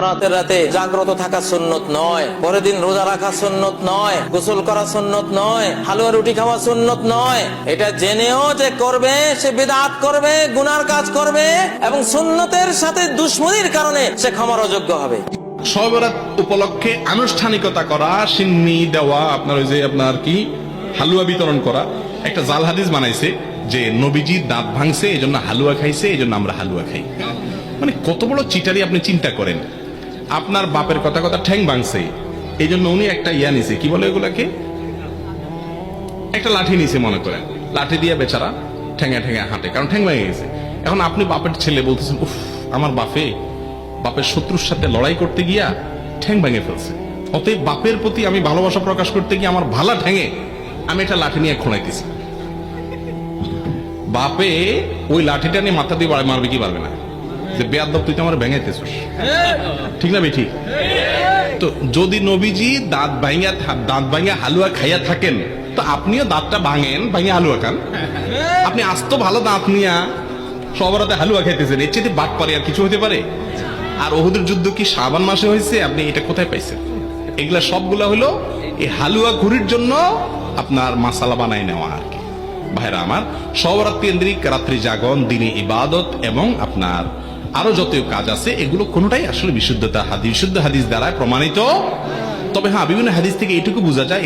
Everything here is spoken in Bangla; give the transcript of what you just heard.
রাতের রাতে জাগ্রত থাকা সুন্নত নয়, পরের দিন রোজা রাখা সুন্নত নয়, গোসল করা সুন্নত নয়, হালুয়া রুটি খাওয়া সুন্নত নয়। এটা জেনেও যে করবে সে বিদআত করবে, গুনার কাজ করবে এবং সুন্নতের সাথে দুশমনির কারণে সে ক্ষমার অযোগ্য হবে। শবে বরাত উপলক্ষে আনুষ্ঠানিকতা করা, সিন্নি দেওয়া, আপনার ওই যে আপনার কি হালুয়া বিতরণ করা, একটা জাল হাদিস বানাইছে যে নবীজি দাঁত ভাঙছে এই জন্য হালুয়া খাইছে, এই জন্য আমরা হালুয়া খাই। মানে কত বড় চিটারি আপনি চিন্তা করেন। আপনার বাপের কথা কথা ঠ্যাং ভাঙছে এই জন্য উনি একটা ইয়া নিছে, কি বলে এগুলাকে, একটা লাঠি নিছে মনে করেন, লাঠি দিয়ে বেচারা ঠ্যাঙা ঠ্যাঙা হাঁটে, কারণ ঠ্যাং ভেঙে গেছে। এখন আপনি বাপের ছেলে বলতেছেন, উফ আমার বাপের শত্রুর সাথে লড়াই করতে গিয়া ঠ্যাং ভেঙে ফেলছে, অতএব বাপের প্রতি আমি ভালোবাসা প্রকাশ করতে গিয়ে আমার ভালা ঠ্যাঙে আমি একটা লাঠি নিয়ে খোঁড়াইতেছি। বাপে ওই লাঠিটা নিয়ে মাথা দিয়ে মারবে কি পারবে না, যে বেয়াদব তুই তো আমার ভেঙাইতেছিস, ঠিক না বেঠি? তো যদি নবীজি দাঁত ভাঙিয়া হালুয়া খাইয়া থাকেন, তো আপনিও দাঁতটা ভাঙেন, ভাঙিয়া হালুয়া খান। আপনি আস্ত ভালো দাঁত নিয়া সবার রাতে হালুয়া খাইতেছেন, এর চেয়ে বাট পারে আর কিছু হতে পারে? আর ওহুদের যুদ্ধ কি শাবান মাসে হয়েছে? আপনি এটা কোথায় পাইছেন? এগুলা সবগুলা হলো এই হালুয়া ঘুরির জন্য আপনার মাসালা বানাই নেওয়া আর কি। ভাইরা আমার, সবরাত কেন্দ্রিক রাত্রি জাগরণ, দিনে ইবাদত এবং আপনার আরো যত কাজ আছে, এগুলো কোনোটাই আসলে বিশুদ্ধ হাদিস দ্বারা প্রমাণিত। তবে হ্যাঁ, বিভিন্ন হাদিস থেকে এটুকু বোঝা যায়